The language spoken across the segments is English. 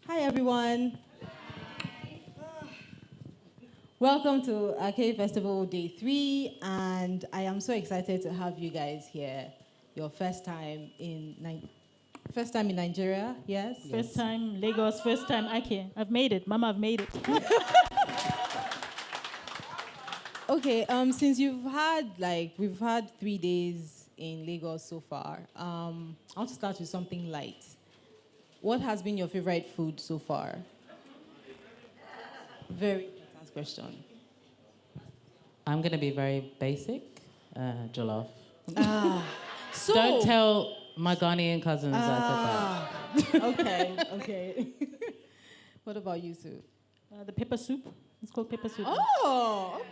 Hi, everyone. Welcome to Arcade Festival Day 3, and I am so excited to have you guys here. Your first time in Nigeria, yes? First time Lagos, first time Ake. I've made it. Mama, I've made it. Okay, since we've had 3 days in Lagos so far, I want to start with something light. What has been your favorite food so far? Very important question. I'm going to be very basic, jollof. So, Don't tell my Ghanaian cousins I said that. Okay. What about you, Sue? The pepper soup. It's called pepper soup. Oh,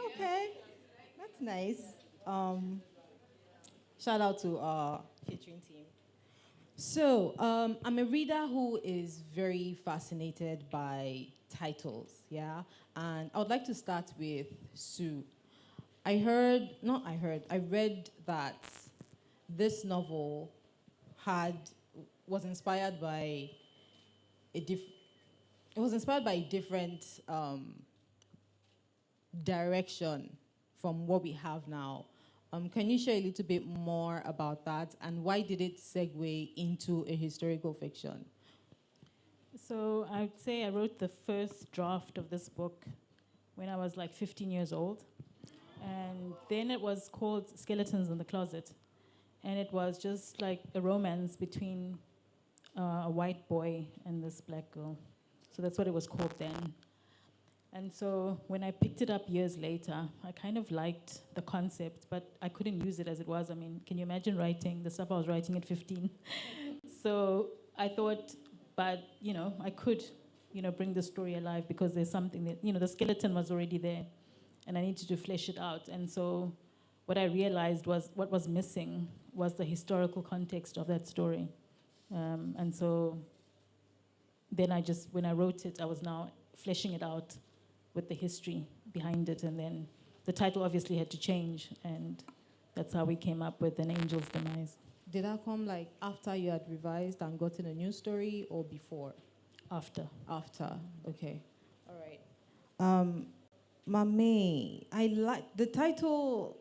okay. That's nice. Shout out to our catering team. So, I'm a reader who is very fascinated by titles, yeah? And I would like to start with Sue. I read that this novel was inspired by a different direction from what we have now. Can you share a little bit more about that, and why did it segue into a historical fiction? So I'd say I wrote the first draft of this book when I was like 15 years old. And then it was called Skeletons in the Closet. And it was just like a romance between a white boy and this black girl. So that's what it was called then. And so when I picked it up years later, I kind of liked the concept, but I couldn't use it as it was. I mean, can you imagine writing the stuff I was writing at 15? So I thought, but, I could, bring the story alive because there's something that, the skeleton was already there and I needed to flesh it out. And so what I realized was what was missing was the historical context of that story. And so then when I wrote it, I was now fleshing it out with the history behind it, and then the title obviously had to change, and that's how we came up with An Angel's Demise. Did that come after you had revised and gotten a new story, or before? After. After, okay. All right. Maame, I like the title.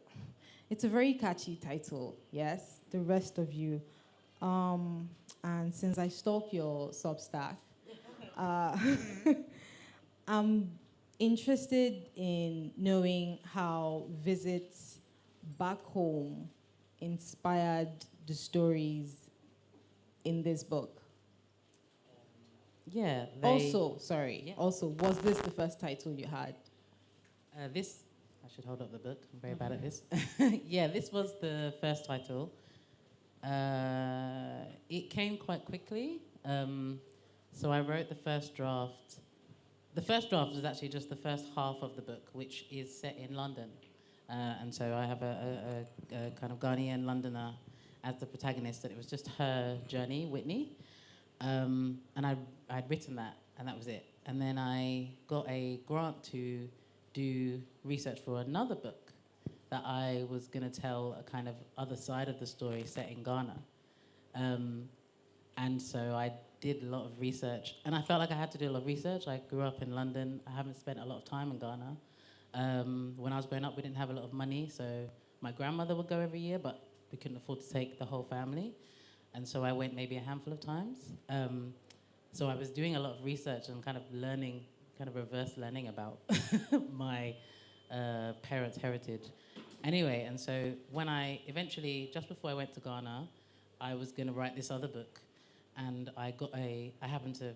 It's a very catchy title, yes? The Rest of You. And since I stalk your Substack, I'm interested in knowing how visits back home inspired the stories in this book. Yeah. Also, was this the first title you had? I should hold up the book. I'm very bad at this. Yeah, this was the first title. It came quite quickly. So I wrote the first draft. The first draft was actually just the first half of the book, which is set in London. And so I have a kind of Ghanaian Londoner as the protagonist, and it was just her journey, Whitney. And I'd written that, and that was it. And then I got a grant to do research for another book that I was going to tell a kind of other side of the story set in Ghana. And so I did a lot of research, and I felt like I had to do a lot of research. I grew up in London. I haven't spent a lot of time in Ghana. When I was growing up, we didn't have a lot of money, so my grandmother would go every year, but we couldn't afford to take the whole family. And so I went maybe a handful of times. So I was doing a lot of research and kind of learning, kind of reverse learning about my parents' heritage. Anyway, and so when I eventually, just before I went to Ghana, I was going to write this other book. And I happened to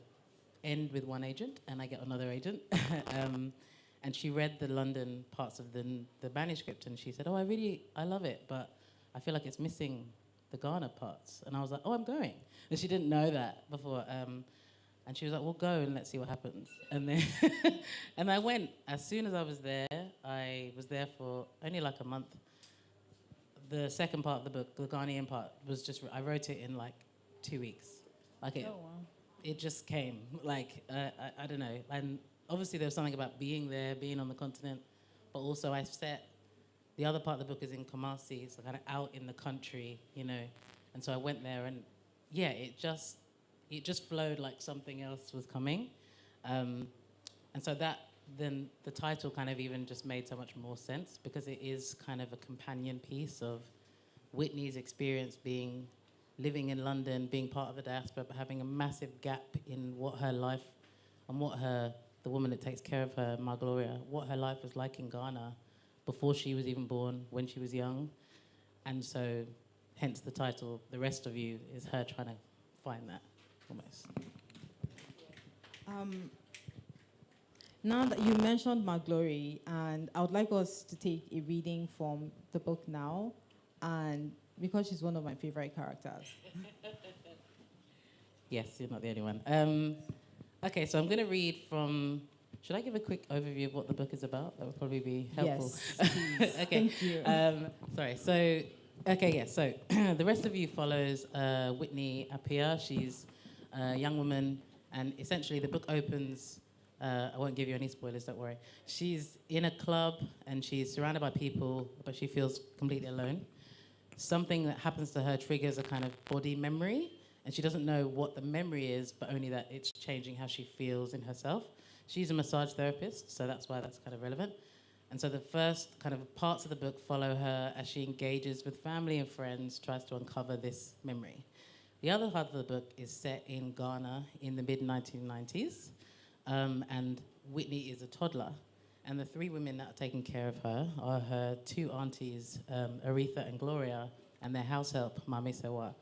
end with one agent, and I get another agent. And she read the London parts of the manuscript, and she said, "Oh, I love it, but I feel like it's missing the Ghana parts." And I was like, "Oh, I'm going." And she didn't know that before. And she was like, "Well, go and let's see what happens." And then, and I went. As soon as I was there for only like a month. The second part of the book, the Ghanaian part, was I wrote it in like 2 weeks. It just came. I don't know. And obviously there was something about being there, being on the continent, but also the other part of the book is in Kumasi, so kind of out in the country, And so I went there, and yeah, it just flowed like something else was coming. And so then the title kind of even just made so much more sense because it is kind of a companion piece of Whitney's experience living in London, being part of the diaspora, but having a massive gap in what her life and the woman that takes care of her, Ma Gloria, what her life was like in Ghana before she was even born, when she was young. And so, hence the title, The Rest of You, is her trying to find that, almost. Now that you mentioned Maglory, and I would like us to take a reading from the book now, and because she's one of my favorite characters. Yes, you're not the only one. Okay, so I'm going to read from... Should I give a quick overview of what the book is about? That would probably be helpful. Yes, please. Okay. Thank you. Sorry, so... Okay, yeah, so The Rest of You follows Whitney Appiah. She's a young woman, and essentially the book opens... I won't give you any spoilers, don't worry. She's in a club, and she's surrounded by people, but she feels completely alone. Something that happens to her triggers a kind of body memory, and she doesn't know what the memory is, but only that it's changing how she feels in herself. She's a massage therapist, so that's why that's kind of relevant. And so the first kind of parts of the book follow her as she engages with family and friends, tries to uncover this memory. The other part of the book is set in Ghana in the mid-1990s, and Whitney is a toddler. And the three women that are taking care of her are her two aunties, Aretha and Gloria, and their house help, Maame.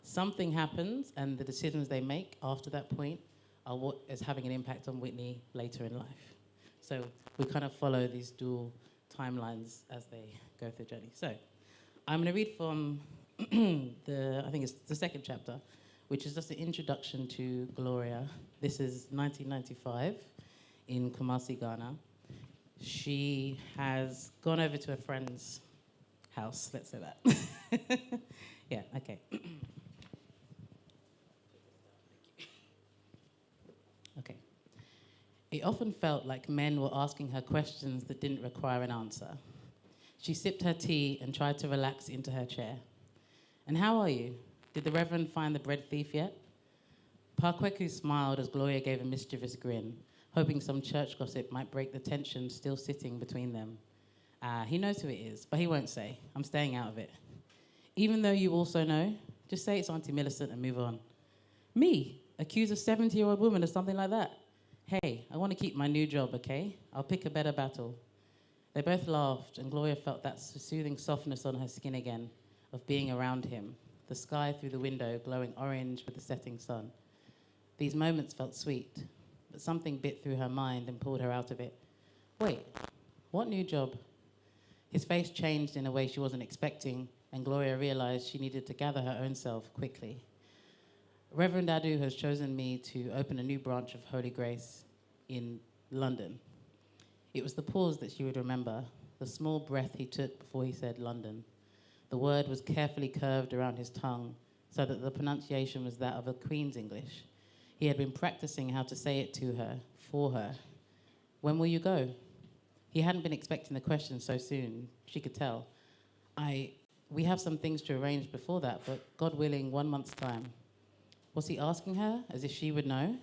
Something happens, and the decisions they make after that point are what is having an impact on Whitney later in life. So we kind of follow these dual timelines as they go through the journey. So I'm going to read from I think it's the second chapter, which is just an introduction to Gloria. This is 1995 in Kumasi, Ghana. She has gone over to a friend's house, let's say that. Yeah, okay. Okay. It often felt like men were asking her questions that didn't require an answer. She sipped her tea and tried to relax into her chair. And how are you? Did the Reverend find the bread thief yet? Parkweku smiled as Gloria gave a mischievous grin, hoping some church gossip might break the tension still sitting between them. He knows who it is, but he won't say. I'm staying out of it. Even though you also know, just say it's Auntie Millicent and move on. Me? Accuse a 70-year-old woman of something like that? Hey, I want to keep my new job, okay? I'll pick a better battle. They both laughed, and Gloria felt that soothing softness on her skin again of being around him, the sky through the window glowing orange with the setting sun. These moments felt sweet, but something bit through her mind and pulled her out of it. Wait, what new job? His face changed in a way she wasn't expecting, and Gloria realized she needed to gather her own self quickly. Reverend Adu has chosen me to open a new branch of Holy Grace in London. It was the pause that she would remember, the small breath he took before he said London. The word was carefully curved around his tongue so that the pronunciation was that of a Queen's English. He had been practicing how to say it to her, for her. When will you go? He hadn't been expecting the question so soon. She could tell. We have some things to arrange before that, but God willing, 1 month's time. Was he asking her, as if she would know?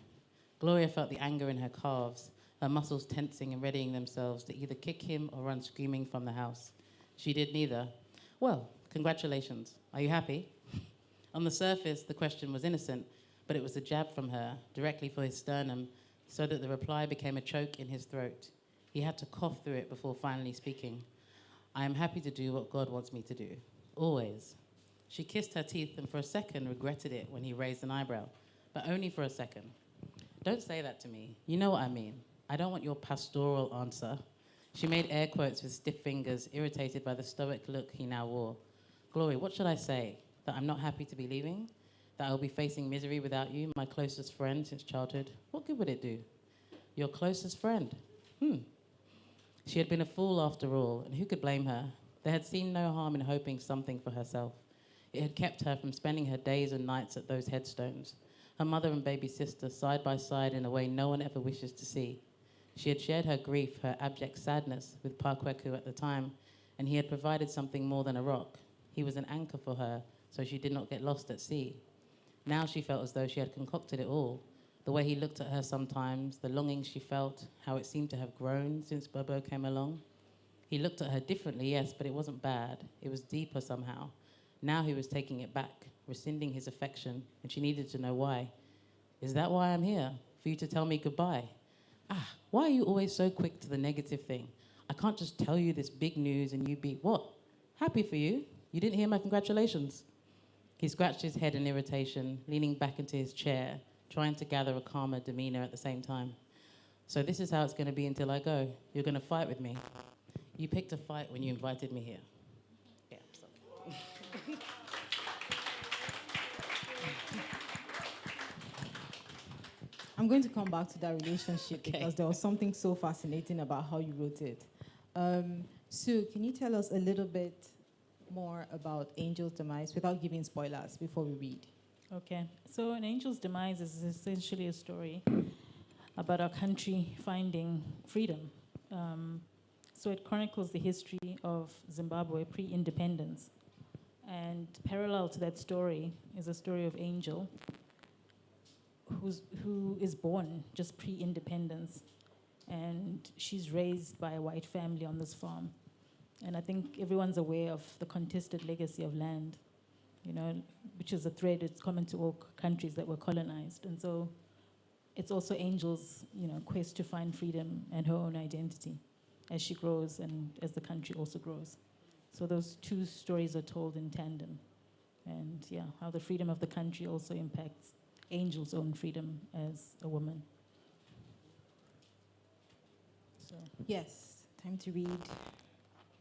Gloria felt the anger in her calves, her muscles tensing and readying themselves to either kick him or run screaming from the house. She did neither. Well, congratulations. Are you happy? On the surface, the question was innocent, but it was a jab from her, directly for his sternum, so that the reply became a choke in his throat. He had to cough through it before finally speaking. I am happy to do what God wants me to do. Always. She kissed her teeth and for a second regretted it when he raised an eyebrow, but only for a second. Don't say that to me. You know what I mean. I don't want your pastoral answer. She made air quotes with stiff fingers, irritated by the stoic look he now wore. Gloria, what should I say? That I'm not happy to be leaving? That I'll be facing misery without you, my closest friend since childhood? What good would it do? Your closest friend? She had been a fool after all, and who could blame her? There had seemed no harm in hoping something for herself. It had kept her from spending her days and nights at those headstones, her mother and baby sister side by side in a way no one ever wishes to see. She had shared her grief, her abject sadness with Parkweku at the time, and he had provided something more than a rock. He was an anchor for her, so she did not get lost at sea. Now she felt as though she had concocted it all. The way he looked at her sometimes, the longing she felt, how it seemed to have grown since Bobo came along. He looked at her differently, yes, but it wasn't bad. It was deeper somehow. Now he was taking it back, rescinding his affection, and she needed to know why. Is that why I'm here? For you to tell me goodbye? Why are you always so quick to the negative thing? I can't just tell you this big news and you be, what? Happy for you? You didn't hear my congratulations? He scratched his head in irritation, leaning back into his chair, trying to gather a calmer demeanor at the same time. So this is how it's going to be until I go. You're going to fight with me. You picked a fight when you invited me here. Yeah, sorry. I'm going to come back to that relationship because there was something so fascinating about how you wrote it. Sue, can you tell us a little bit more about Angel's Demise without giving spoilers before we read? Okay, so An Angel's Demise is essentially a story about our country finding freedom. So it chronicles the history of Zimbabwe pre-independence. And parallel to that story is a story of Angel, who is born just pre-independence. And she's raised by a white family on this farm. And I think everyone's aware of the contested legacy of land, you know, which is a thread that's common to all countries that were colonized. And so it's also Angel's, quest to find freedom and her own identity as she grows and as the country also grows. So those two stories are told in tandem. And yeah, how the freedom of the country also impacts Angel's own freedom as a woman. So. Yes, time to read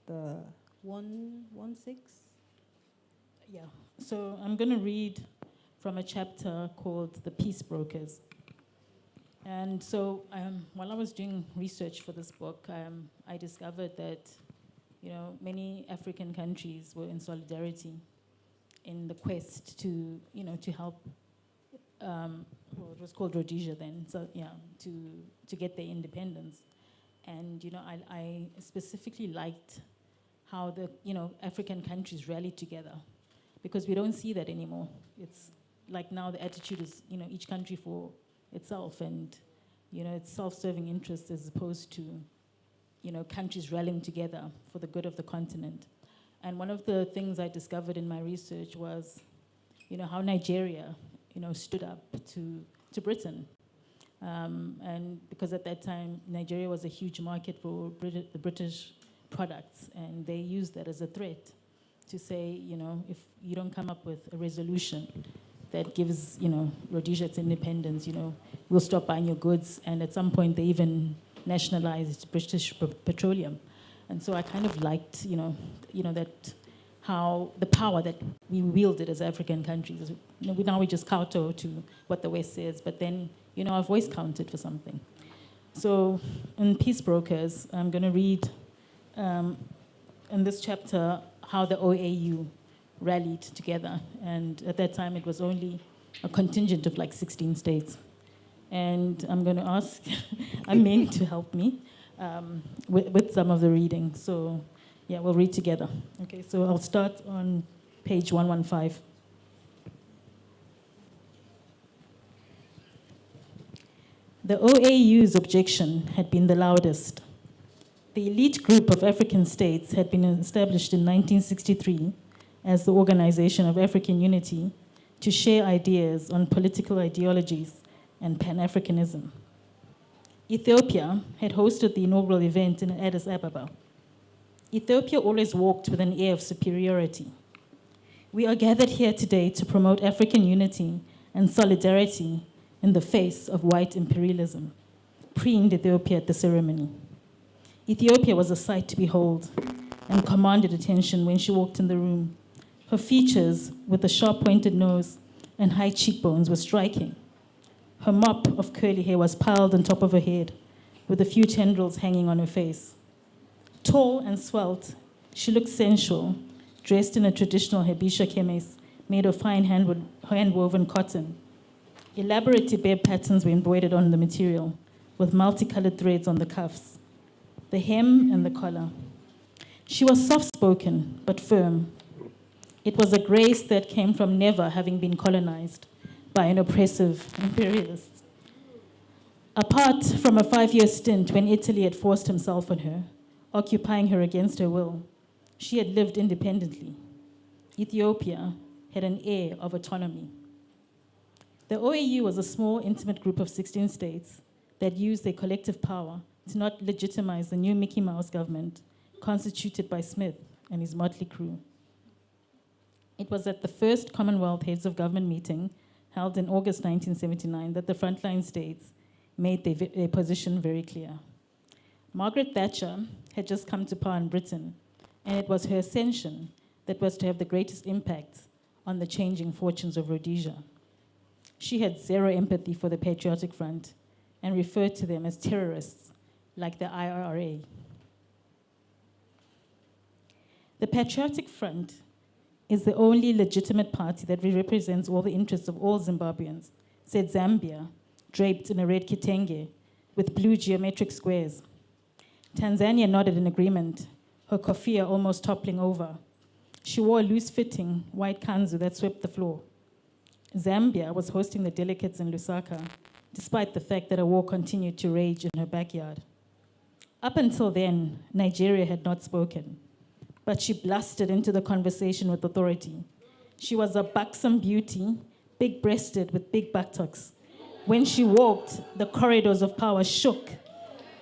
the 116. Yeah, so I'm going to read from a chapter called The Peace Brokers. And so while I was doing research for this book, I discovered that, many African countries were in solidarity in the quest to help, it was called Rhodesia then, so yeah, to get their independence. And, I specifically liked how the, African countries rallied together, because we don't see that anymore. It's like now the attitude is, each country for itself, and, it's self-serving interests as opposed to, countries rallying together for the good of the continent. And one of the things I discovered in my research was, how Nigeria, stood up to Britain. And because at that time, Nigeria was a huge market for the British products, and they used that as a threat to say, if you don't come up with a resolution that gives, Rhodesia its independence, we'll stop buying your goods. And at some point, they even nationalized British petroleum. And so I kind of liked, that how the power that we wielded as African countries. Now we just kowtow to what the West says, but then, our voice counted for something. So in Peace Brokers, I'm going to read in this chapter how the OAU rallied together. And at that time, it was only a contingent of like 16 states. And I'm going to ask Amyn to help me with some of the reading. So yeah, we'll read together. Okay, so I'll start on page 115. The OAU's objection had been the loudest. The elite group of African states had been established in 1963 as the Organization of African Unity to share ideas on political ideologies and Pan-Africanism. Ethiopia had hosted the inaugural event in Addis Ababa. Ethiopia always walked with an air of superiority. We are gathered here today to promote African unity and solidarity in the face of white imperialism, preened Ethiopia at the ceremony. Ethiopia was a sight to behold and commanded attention when she walked in the room. Her features, with a sharp-pointed nose and high cheekbones, were striking. Her mop of curly hair was piled on top of her head, with a few tendrils hanging on her face. Tall and svelte, she looked sensual, dressed in a traditional Habesha chemise made of fine hand-woven cotton. Elaborate Tibet patterns were embroidered on the material, with multicolored threads on the cuffs, the hem and the collar. She was soft-spoken, but firm. It was a grace that came from never having been colonized, by an oppressive imperialist. Apart from a 5-year stint when Italy had forced himself on her, occupying her against her will, she had lived independently. Ethiopia had an air of autonomy. The OAU was a small, intimate group of 16 states that used their collective power to not legitimize the new Mickey Mouse government constituted by Smith and his motley crew. It was at the first Commonwealth Heads of Government meeting held in August 1979 that the frontline states made their position very clear. Margaret Thatcher had just come to power in Britain, and it was her ascension that was to have the greatest impact on the changing fortunes of Rhodesia. She had zero empathy for the Patriotic Front and referred to them as terrorists, like the IRA. The Patriotic Front is the only legitimate party that represents all the interests of all Zimbabweans, said Zambia, draped in a red kitenge with blue geometric squares. Tanzania nodded in agreement, her kofia almost toppling over. She wore a loose-fitting white kanzu that swept the floor. Zambia was hosting the delegates in Lusaka, despite the fact that a war continued to rage in her backyard. Up until then, Nigeria had not spoken, but she blasted into the conversation with authority. She was a buxom beauty, big-breasted with big buttocks. When she walked, the corridors of power shook.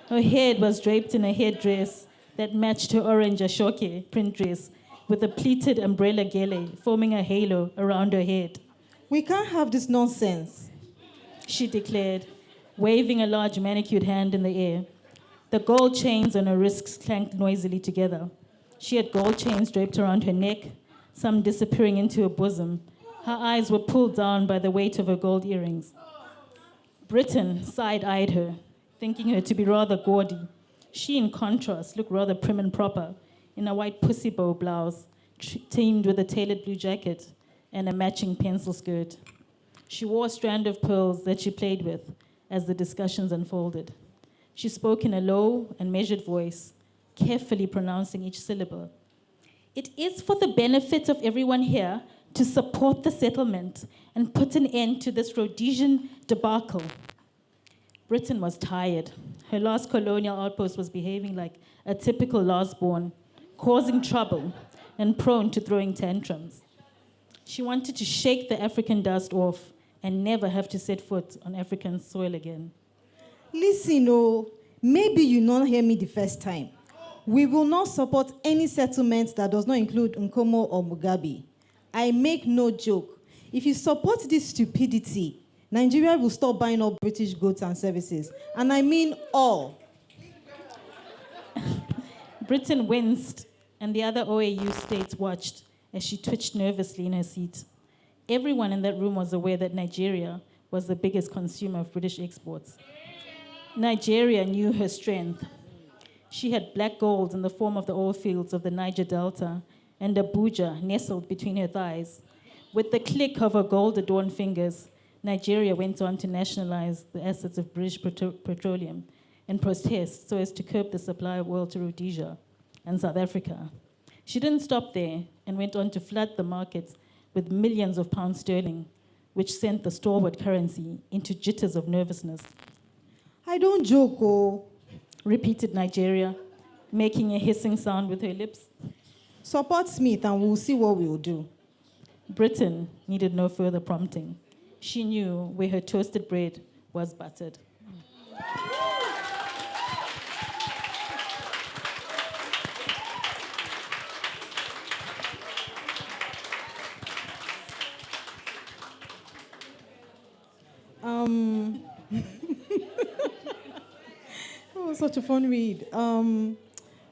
Her head was draped in a headdress that matched her orange ashoke print dress with a pleated umbrella gele forming a halo around her head. We can't have this nonsense, she declared, waving a large manicured hand in the air. The gold chains on her wrists clanked noisily together. She had gold chains draped around her neck, some disappearing into her bosom. Her eyes were pulled down by the weight of her gold earrings. Britain side-eyed her, thinking her to be rather gaudy. She, in contrast, looked rather prim and proper, in a white pussy bow blouse, teamed with a tailored blue jacket and a matching pencil skirt. She wore a strand of pearls that she played with as the discussions unfolded. She spoke in a low and measured voice, carefully pronouncing each syllable. It is for the benefit of everyone here to support the settlement and put an end to this Rhodesian debacle. Britain was tired. Her last colonial outpost was behaving like a typical last-born, causing trouble and prone to throwing tantrums. She wanted to shake the African dust off and never have to set foot on African soil again. Listen, oh, maybe you not hear me the first time. We will not support any settlement that does not include Nkomo or Mugabe. I make no joke. If you support this stupidity, Nigeria will stop buying all British goods and services. And I mean all. Britain winced, and the other OAU states watched as she twitched nervously in her seat. Everyone in that room was aware that Nigeria was the biggest consumer of British exports. Nigeria knew her strength. She had black gold in the form of the oil fields of the Niger Delta and Abuja nestled between her thighs. With the click of her gold-adorned fingers, Nigeria went on to nationalize the assets of British petroleum and protest so as to curb the supply of oil to Rhodesia and South Africa. She didn't stop there and went on to flood the markets with millions of pounds sterling, which sent the stalwart currency into jitters of nervousness. I don't joke, oh. Repeated Nigeria, making a hissing sound with her lips. Support Smith and we'll see what we'll do. Britain needed no further prompting. She knew where her toasted bread was buttered. It was such a fun read.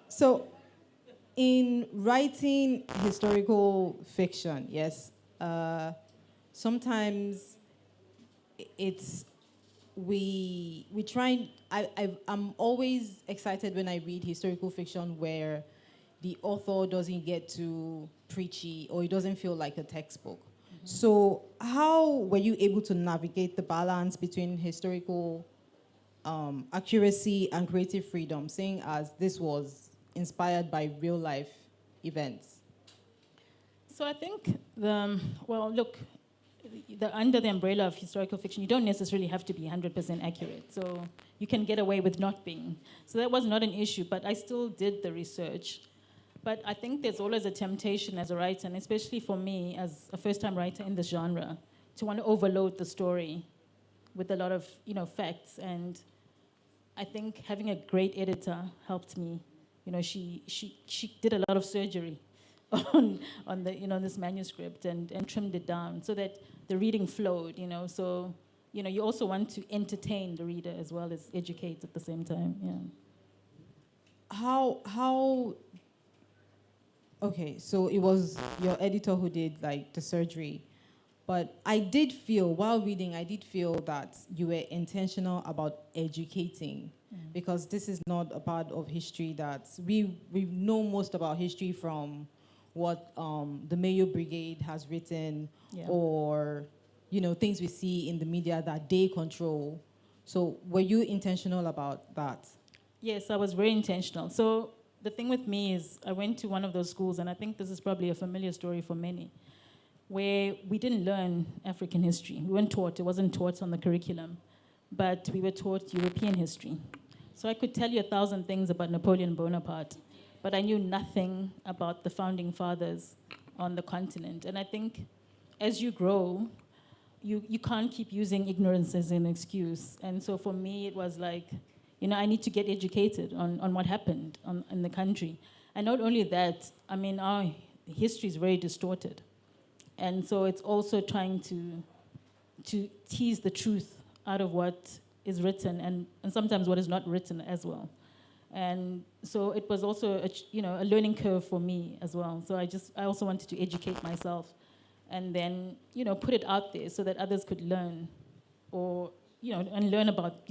So, in writing historical fiction, yes, sometimes it's we try. I'm always excited when I read historical fiction where the author doesn't get too preachy or it doesn't feel like a textbook. Mm-hmm. So, how were you able to navigate the balance between historical accuracy and creative freedom, seeing as this was inspired by real life events? So I think, under the umbrella of historical fiction, you don't necessarily have to be 100% accurate. So you can get away with not being. So that was not an issue, but I still did the research. But I think there's always a temptation as a writer, and especially for me as a first-time writer in this genre, to want to overload the story with a lot of facts. And I think having a great editor helped me. She did a lot of surgery on this manuscript and trimmed it down so that the reading flowed. So you also want to entertain the reader as well as educate at the same time. Yeah. How? Okay, so it was your editor who did the surgery. But I did feel, while reading, that you were intentional about educating, because this is not a part of history that we know most about history from what the Mayo Brigade has written, or things we see in the media that they control. So were you intentional about that? Yes, I was very intentional. So the thing with me is I went to one of those schools, and I think this is probably a familiar story for many, where we didn't learn African history. We weren't taught. It wasn't taught on the curriculum. But we were taught European history. So I could tell you 1,000 things about Napoleon Bonaparte, but I knew nothing about the founding fathers on the continent. And I think as you grow, you can't keep using ignorance as an excuse. And so for me, it was like, I need to get educated on what happened in the country. And not only that, our history is very distorted. And so it's also trying to tease the truth out of what is written and sometimes what is not written as well. And so it was also a learning curve for me as well. So I also wanted to educate myself and then put it out there so that others could learn or and learn about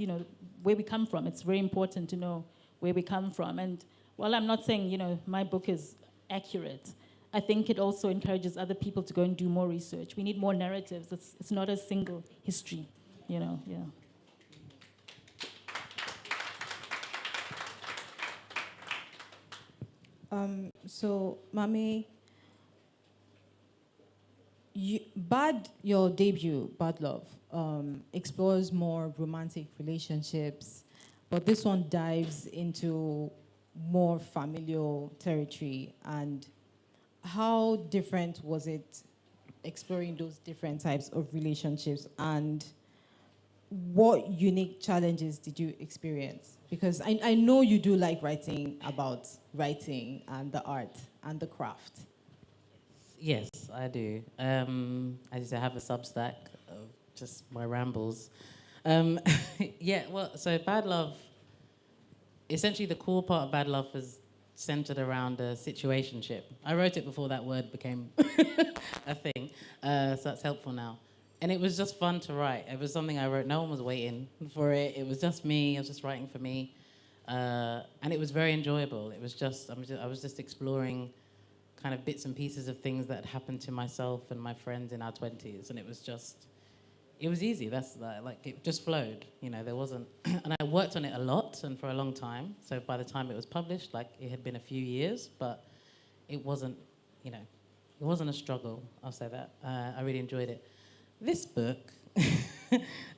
where we come from. It's very important to know where we come from. And while I'm not saying my book is accurate, I think it also encourages other people to go and do more research. We need more narratives. It's not a single history, yeah. So, Maame, your debut, Bad Love, explores more romantic relationships, but this one dives into more familial territory. And how different was it exploring those different types of relationships, and what unique challenges did you experience? Because I know you do like writing about writing and the art and the craft. Yes, I do. As you say, I have a Substack of just my rambles. So Bad Love, essentially the core part of Bad Love was centered around a situationship. I wrote it before that word became a thing, so that's helpful now. And it was just fun to write. It was something I wrote. No one was waiting for it. It was just me. I was just writing for me. And it was very enjoyable. It was I was just exploring kind of bits and pieces of things that happened to myself and my friends in our 20s. And it was easy. It just flowed. There wasn't, and I worked on it a lot and for a long time. So by the time it was published, it had been a few years, but it wasn't, it wasn't a struggle. I'll say that. I really enjoyed it. This book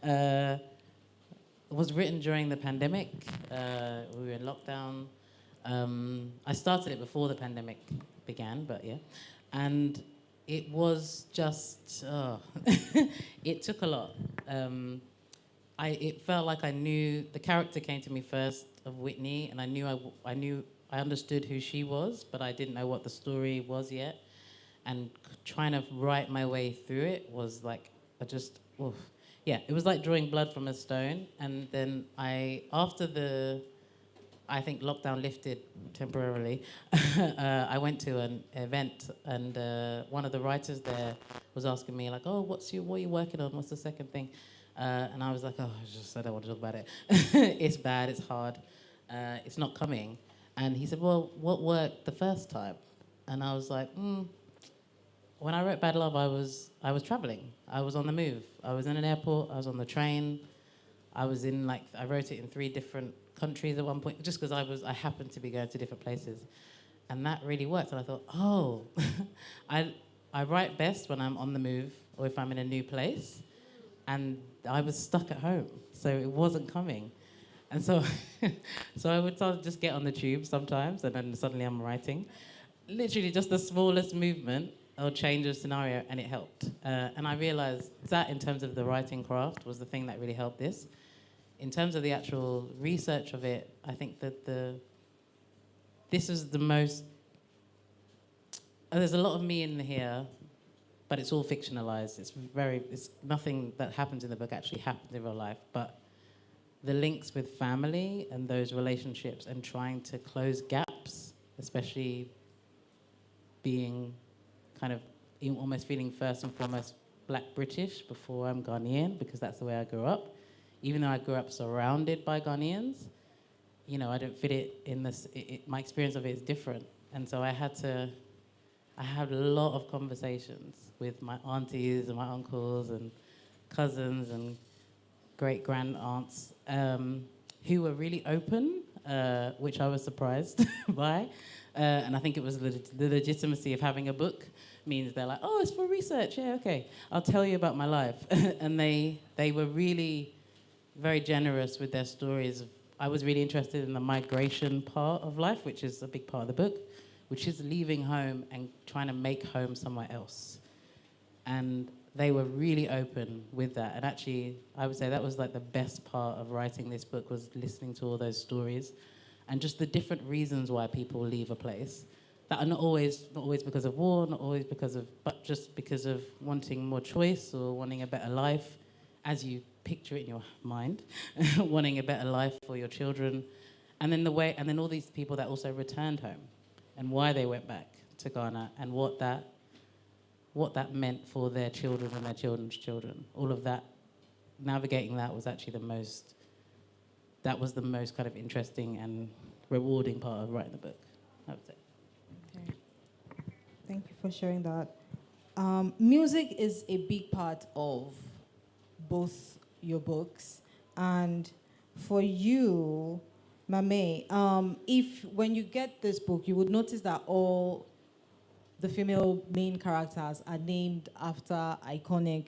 was written during the pandemic. We were in lockdown. I started it before the pandemic began, but yeah. And it was just, it took a lot. It felt like I knew, the character came to me first of Whitney, and I understood who she was, but I didn't know what the story was yet. And trying to write my way through it was it was like drawing blood from a stone. And then after I think lockdown lifted temporarily, I went to an event, and one of the writers there was asking me what are you working on? What's the second thing? And I was like, I don't want to talk about it. It's bad, it's hard, it's not coming. And he said, well, what worked the first time? And I was like, When I wrote Bad Love, I was traveling. I was on the move. I was in an airport, I was on the train. I wrote it in 3 different countries at one point, just because I happened to be going to different places. And that really worked. And I thought, I write best when I'm on the move, or if I'm in a new place. And I was stuck at home, so it wasn't coming. And so, so I would sort of just get on the tube sometimes, and then suddenly I'm writing. Literally just the smallest movement or change of scenario, and it helped. And I realized that in terms of the writing craft was the thing that really helped this. In terms of the actual research of it, I think that this is the most... there's a lot of me in here, but it's all fictionalized. It's nothing that happens in the book actually happens in real life, but the links with family and those relationships and trying to close gaps, especially being kind of almost feeling first and foremost Black British before I'm Ghanaian, because that's the way I grew up. Even though I grew up surrounded by Ghanaians, you know, I didn't fit it in this, my experience of it is different. And so I had a lot of conversations with my aunties and my uncles and cousins and great-grand aunts who were really open, which I was surprised by. And I think it was the legitimacy of having a book means they're like, oh, it's for research, yeah, okay, I'll tell you about my life. And they were really very generous with their stories. I was really interested in the migration part of life, which is a big part of the book, which is leaving home and trying to make home somewhere else. And they were really open with that. And actually, I would say that was like the best part of writing this book, was listening to all those stories and just the different reasons why people leave a place that are not always because of war, not always but just because of wanting more choice or wanting a better life, as you picture it in your mind, wanting a better life for your children. And then all these people that also returned home and why they went back to Ghana and what that meant for their children and their children's children. All of that, navigating that was actually the most kind of interesting and rewarding part of writing the book, I would say. Okay. Thank you for sharing that. Music is a big part of both your books. And for you, Maame, if when you get this book, you would notice that all the female main characters are named after iconic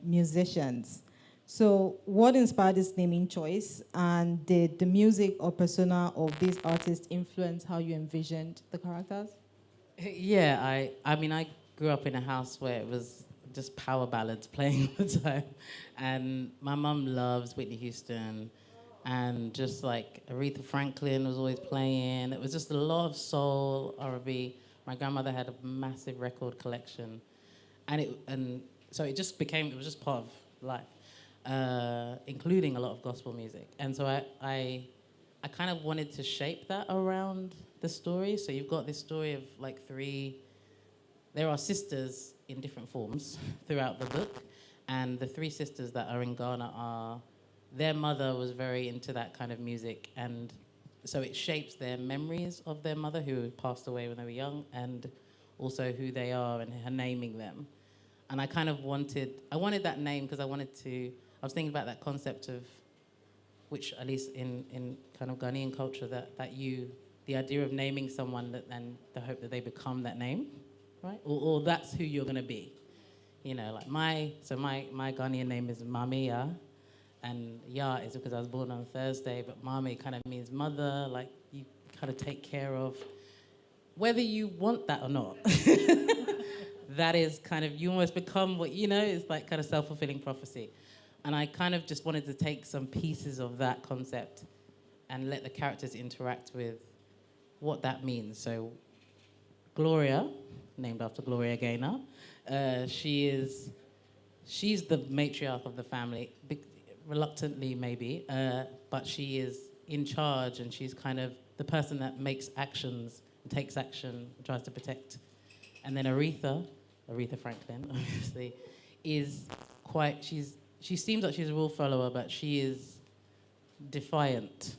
musicians. So what inspired this naming choice? And did the music or persona of these artists influence how you envisioned the characters? Yeah, I mean, I grew up in a house where it was just power ballads playing all the time. And my mum loves Whitney Houston, and just like Aretha Franklin was always playing. It was just a lot of soul, R&B. My grandmother had a massive record collection. And so it was just part of life, including a lot of gospel music. And so I kind of wanted to shape that around the story. So you've got this story of like there are sisters in different forms throughout the book. And the three sisters that are in Ghana their mother was very into that kind of music. And so it shapes their memories of their mother, who passed away when they were young, and also who they are and her naming them. And I kind of wanted that name because I was thinking about that concept of, which at least in kind of Ghanaian culture, the idea of naming someone and the hope that they become that name, right? Or that's who you're gonna be. You know, like my Ghanaian name is Maame, and Ya is because I was born on Thursday, but Maame kind of means mother, like you kind of take care of, whether you want that or not. That is kind of, you almost become what, it's like kind of self-fulfilling prophecy. And I kind of just wanted to take some pieces of that concept and let the characters interact with what that means. So Gloria, named after Gloria Gaynor, she's the matriarch of the family, reluctantly maybe, but she is in charge, and she's kind of the person that makes actions, takes action, tries to protect. And then Aretha Franklin, obviously, is she seems like she's a rule follower, but she is defiant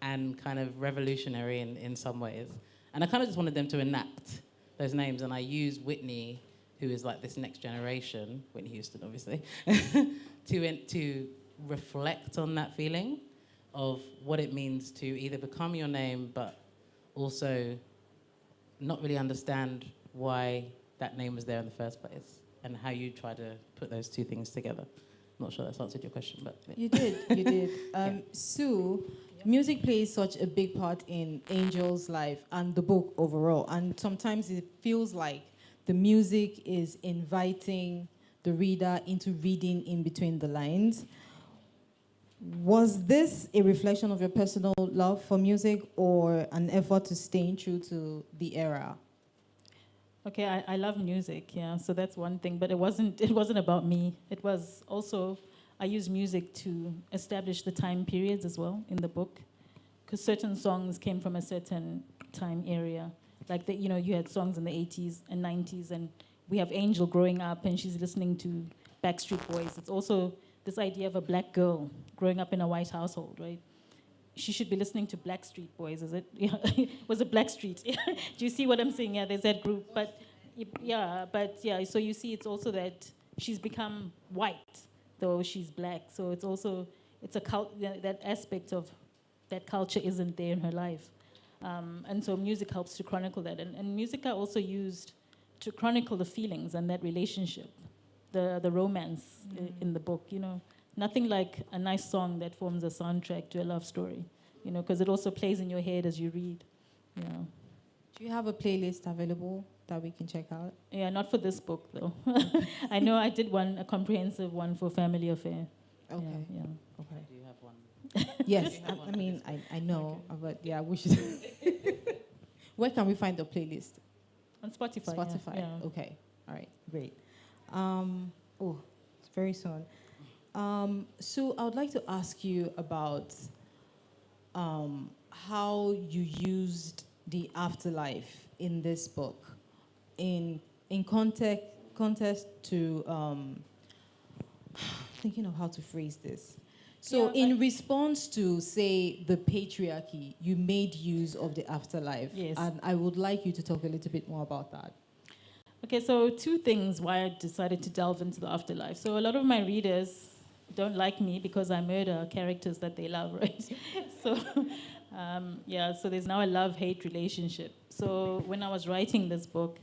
and kind of revolutionary in some ways. And I kind of just wanted them to enact those names, and I used Whitney, who is like this next generation, Whitney Houston, obviously, to reflect on that feeling of what it means to either become your name, but also not really understand why that name was there in the first place. and how you try to put those two things together. I'm not sure that's answered your question, but... Yeah. You did, you did. Sue, music plays such a big part in Angel's life and the book overall. And sometimes it feels like the music is inviting the reader into reading in between the lines. Was this a reflection of your personal love for music or an effort to stay true to the era? Okay, I love music, yeah, so that's one thing, but it wasn't about me. It was also, I use music to establish the time periods as well in the book, because certain songs came from a certain time area. Like, you had songs in the 80s and 90s, and we have Angel growing up, and she's listening to Backstreet Boys. It's also this idea of a black girl growing up in a white household, right? She should be listening to Blackstreet Boys, is it? Yeah. Was it Blackstreet? Do you see what I'm saying? Yeah, there's that group. But so you see it's also that she's become white, though she's black. So it's also, that aspect of that culture isn't there in her life. And so music helps to chronicle that. And music I also used to chronicle the feelings and that relationship, the romance in the book, Nothing like a nice song that forms a soundtrack to a love story, because it also plays in your head as you read. Do you have a playlist available that we can check out? Yeah, not for this book, though. I know I did a comprehensive one for Family Affair. Okay. Yeah. Okay. Do you have one? Yes, I know, but yeah, we should. Where can we find the playlist? On Spotify. Spotify. Yeah. Okay. All right. Great. It's very soon. So I would like to ask you about how you used the afterlife in this book, in context to thinking of how to phrase this. So in response to, say, the patriarchy, you made use of the afterlife. Yes. And I would like you to talk a little bit more about that. Okay, so two things why I decided to delve into the afterlife. So a lot of my readers don't like me because I murder characters that they love, right? So, so there's now a love-hate relationship. So when I was writing this book,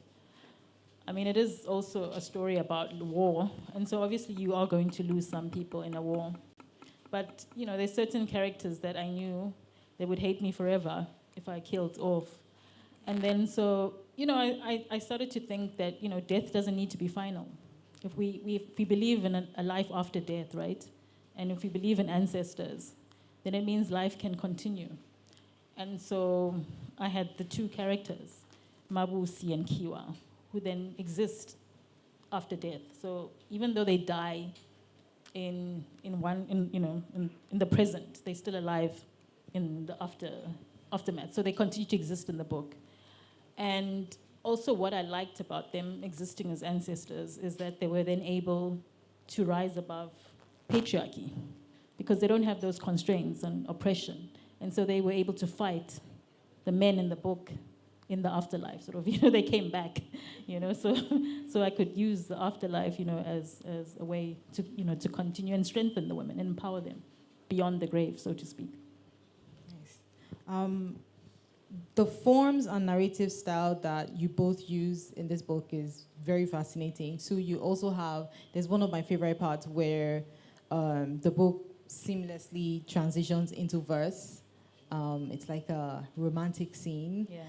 it is also a story about war. And so obviously you are going to lose some people in a war. But, there's certain characters that I knew they would hate me forever if I killed off. And then so, I started to think that, death doesn't need to be final. If we believe in a life after death, right? And if we believe in ancestors, then it means life can continue. And so I had the two characters, Mabusi and Kiwa, who then exist after death. So even though they die in the present, they're still alive in the aftermath. So they continue to exist in the book. And also what I liked about them existing as ancestors is that they were then able to rise above patriarchy because they don't have those constraints and oppression. And so they were able to fight the men in the book in the afterlife, sort of, they came back, so I could use the afterlife, as a way to, to continue and strengthen the women and empower them beyond the grave, so to speak. Nice. The forms and narrative style that you both use in this book is very fascinating. So you also there's one of my favorite parts where the book seamlessly transitions into verse. It's like a romantic scene. Yeah.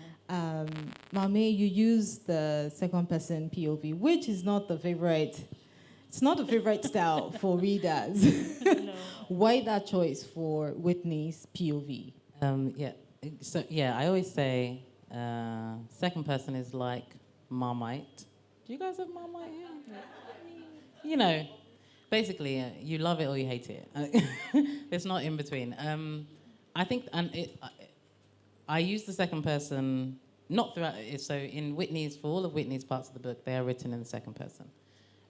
Maame, you use the second person POV, which is not the favorite. It's not a favorite style for readers. No. Why that choice for Whitney's POV? I always say second person is like Marmite. Do you guys have Marmite here? Basically, you love it or you hate it. It's not in between. I think, I use the second person, not throughout, so for all of Whitney's parts of the book, they are written in the second person.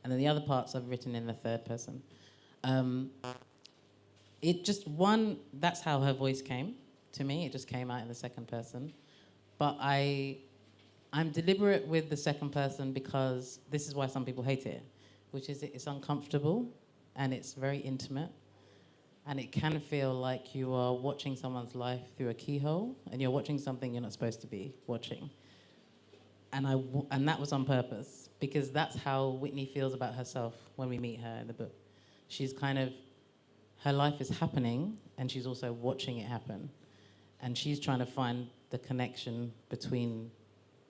And then the other parts are written in the third person. That's how her voice came to me. It just came out in the second person. But I'm deliberate with the second person because this is why some people hate it, which is it's uncomfortable and it's very intimate. And it can feel like you are watching someone's life through a keyhole and you're watching something you're not supposed to be watching. And that was on purpose because that's how Whitney feels about herself when we meet her in the book. She's kind of, her life is happening, and she's also watching it happen. And she's trying to find the connection between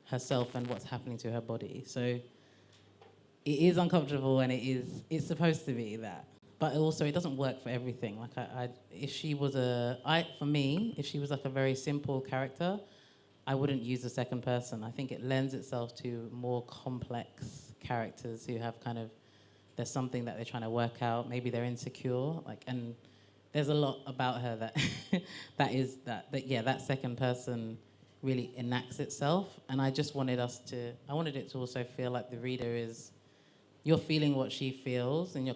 herself and what's happening to her body. So it is uncomfortable, and it's supposed to be that. But also, it doesn't work for everything. Like if she was for me, if she was like a very simple character, I wouldn't use the second person. I think it lends itself to more complex characters who have kind of, there's something that they're trying to work out. Maybe they're insecure, and there's a lot about her that that second person really enacts itself. And I just wanted I wanted it to also feel like the reader is, you're feeling what she feels, and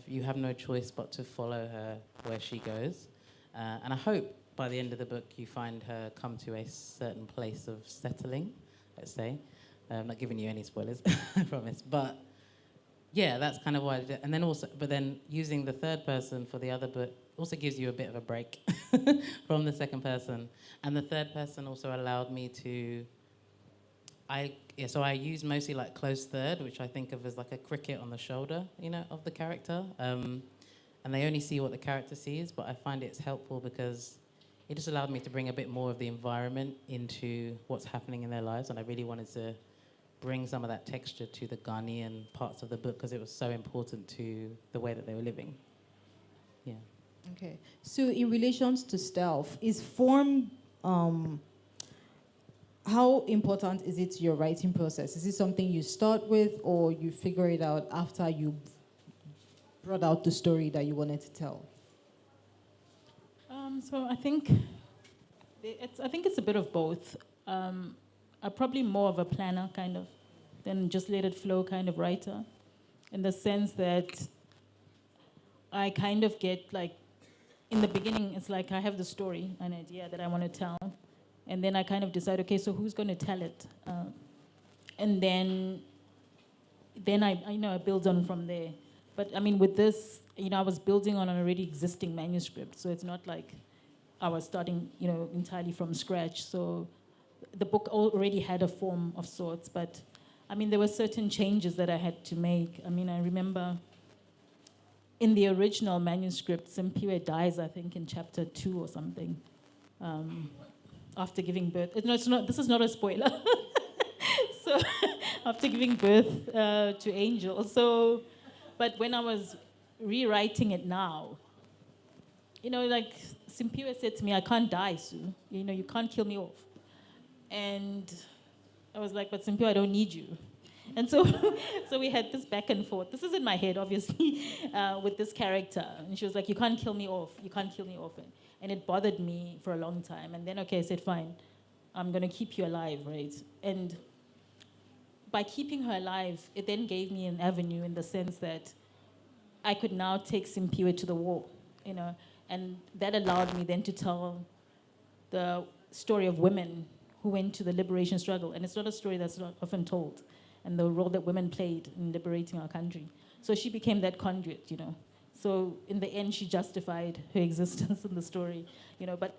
you have no choice but to follow her where she goes. And I hope by the end of the book you find her come to a certain place of settling, let's say. I'm not giving you any spoilers, I promise. But yeah, that's kind of why I did it. And then using the third person for the other book also gives you a bit of a break from the second person. And the third person also allowed me to, so I use mostly like close third, which I think of as like a cricket on the shoulder, of the character. And they only see what the character sees, but I find it's helpful because it just allowed me to bring a bit more of the environment into what's happening in their lives. And I really wanted to bring some of that texture to the Ghanaian parts of the book because it was so important to the way that they were living. Yeah. Okay. So in relations to stealth, is form, how important is it to your writing process? Is it something you start with, or you figure it out after you brought out the story that you wanted to tell? So I think it's a bit of both. I'm probably more of a planner kind of than just let it flow kind of writer, in the sense that I kind of get like, in the beginning, it's like I have the story, an idea that I want to tell, and then I kind of decide, okay, so who's going to tell it? And then I build on from there. But I mean, with this, I was building on an already existing manuscript, so it's not like I was starting, entirely from scratch. So the book already had a form of sorts, but I mean, there were certain changes that I had to make. I mean, I remember in the original manuscript, Simpiwe dies, I think, in chapter 2 or something, after giving birth. No, it's not. This is not a spoiler. So after giving birth to Angel. So, but when I was rewriting it now, like Simpiwe said to me, "I can't die, Sue. You can't kill me off." And I was like, "But Simpiwe, I don't need you." And so we had this back and forth. This is in my head, obviously, with this character. And she was like, "You can't kill me off. You can't kill me off." And it bothered me for a long time. And then, okay, I said, fine, I'm going to keep you alive, right? And by keeping her alive, it then gave me an avenue in the sense that I could now take Simpiwe to the war, and that allowed me then to tell the story of women who went to the liberation struggle. And it's not a story that's not often told, and the role that women played in liberating our country. So she became that conduit, So in the end, she justified her existence in the story, but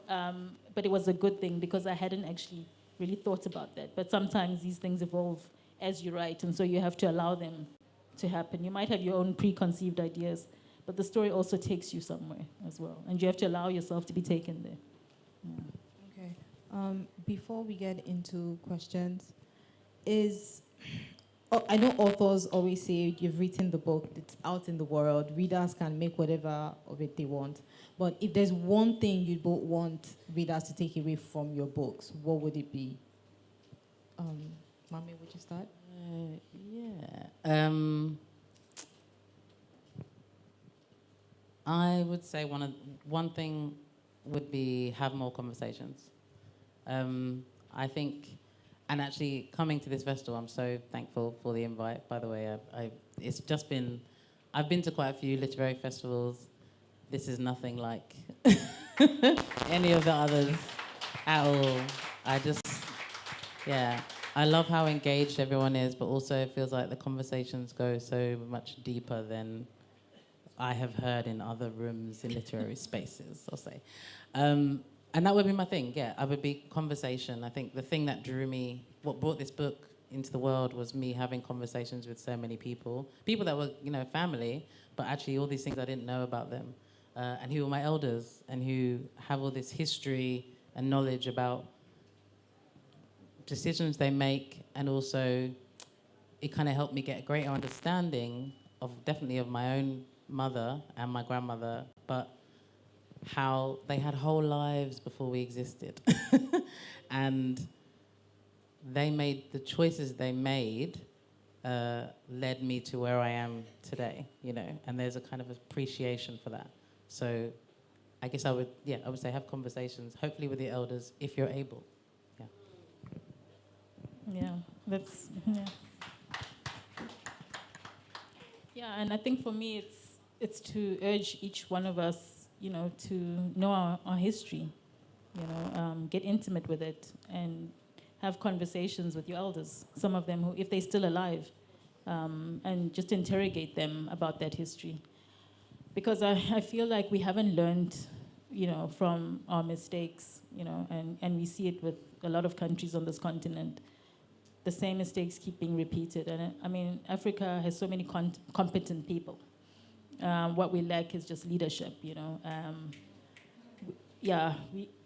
it was a good thing because I hadn't actually really thought about that. But sometimes these things evolve as you write, and so you have to allow them to happen. You might have your own preconceived ideas, but the story also takes you somewhere as well, and you have to allow yourself to be taken there. Yeah. Okay. Before we get into questions, I know authors always say you've written the book, it's out in the world, readers can make whatever of it they want. But if there's one thing you don't want readers to take away from your books, what would it be? Maame, would you start? I would say one thing would be have more conversations. I think, and actually coming to this festival, I'm so thankful for the invite. By the way, it's just been, I've been to quite a few literary festivals. This is nothing like any of the others at all. I love how engaged everyone is, but also it feels like the conversations go so much deeper than I have heard in other rooms in literary spaces, I'll say. And that would be my thing, I would be conversation. I think the thing that drew me, what brought this book into the world was me having conversations with so many people that were, family, but actually all these things I didn't know about them, and who were my elders and who have all this history and knowledge about decisions they make, and also it kind of helped me get a greater understanding of definitely of my own mother and my grandmother, but how they had whole lives before we existed. And they made the choices they made led me to where I am today, and there's a kind of appreciation for that. So I guess I would say have conversations, hopefully with your elders, if you're able. Yeah, and I think for me it's to urge each one of us, to know our history, get intimate with it and have conversations with your elders, some of them who, if they're still alive, and just interrogate them about that history. Because I feel like we haven't learned, from our mistakes, and we see it with a lot of countries on this continent. The same mistakes keep being repeated. And I mean, Africa has so many competent people. What we lack is just leadership,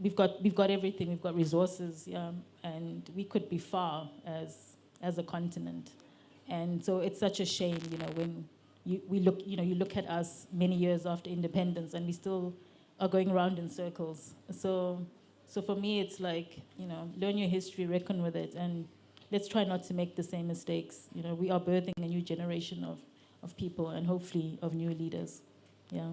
we've got everything. We've got resources, and we could be far as a continent. And so it's such a shame, when you look at us many years after independence, and we still are going around in circles. So for me, it's like, learn your history, reckon with it, and let's try not to make the same mistakes. We are birthing a new generation of people, and hopefully of new leaders. Yeah.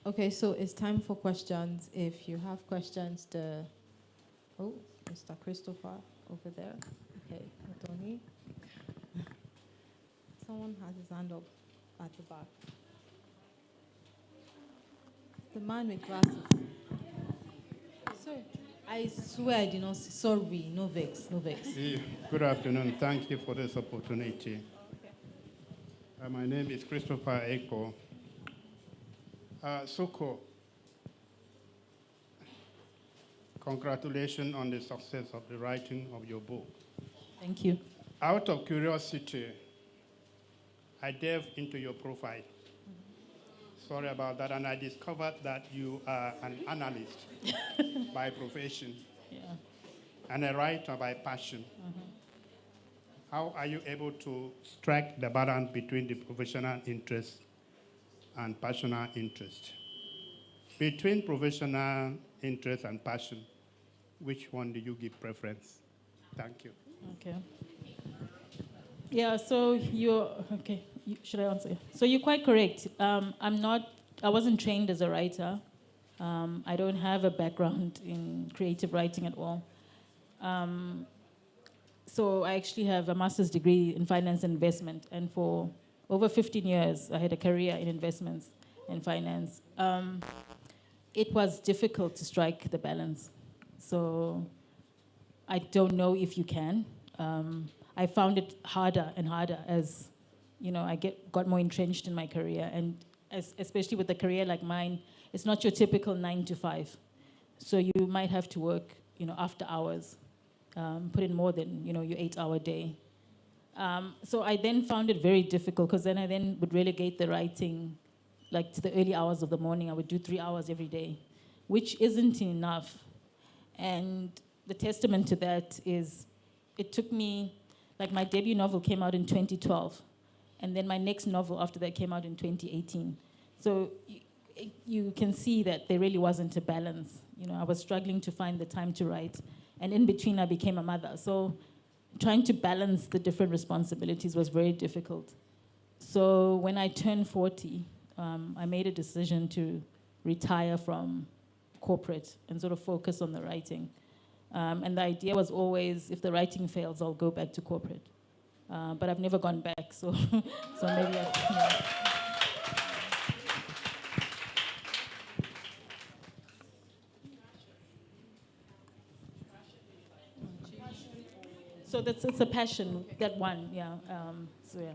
Okay, so it's time for questions. If you have questions, Mr. Christopher over there. Okay, Tony. Someone has his hand up at the back. The man with glasses. Sorry, I swear I did not see. Sorry, no vex. Yeah, good afternoon. Thank you for this opportunity. Okay. My name is Christopher Eko. Soko, congratulations on the success of the writing of your book. Thank you. Out of curiosity, I delved into your profile. Sorry about that, and I discovered that you are an analyst by profession, and a writer by passion. How are you able to strike the balance between the professional interest and passionate interest? Between professional interest and passion, which one do you give preference? Thank you. Okay. Yeah, so should I answer? So you're quite correct. I wasn't trained as a writer. I don't have a background in creative writing at all. So I actually have a master's degree in finance and investment, and for over 15 years, I had a career in investments and finance. It was difficult to strike the balance. So I don't know if you can. I found it harder and harder as, I got more entrenched in my career. And especially with a career like mine, it's not your typical 9 to 5. So you might have to work, after hours, put in more than, your 8-hour day. So I then found it very difficult, because then I would relegate the writing like to the early hours of the morning. I would do 3 hours every day, which isn't enough. And the testament to that is it took me, like my debut novel came out in 2012, and then my next novel after that came out in 2018. So you can see that there really wasn't a balance. I was struggling to find the time to write, and in between I became a mother. So trying to balance the different responsibilities was very difficult. So when I turned 40, I made a decision to retire from corporate and sort of focus on the writing. And the idea was always, if the writing fails, I'll go back to corporate. But I've never gone back, so maybe So it's a passion, that one, yeah. So yeah.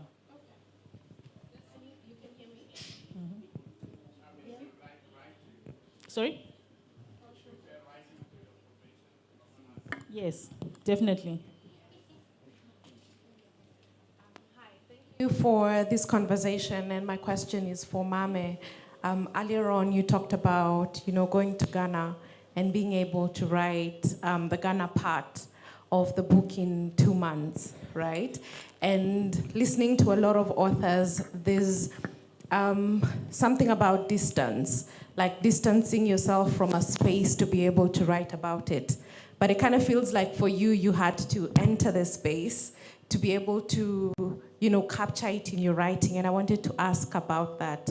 Sorry? Yes, definitely. You for this conversation, and my question is for Maame. Earlier on, you talked about going to Ghana and being able to write the Ghana part of the book in 2 months, right? And listening to a lot of authors, there's something about distance, like distancing yourself from a space to be able to write about it. But it kind of feels like for you, you had to enter the space to be able to, capture it in your writing. And I wanted to ask about that.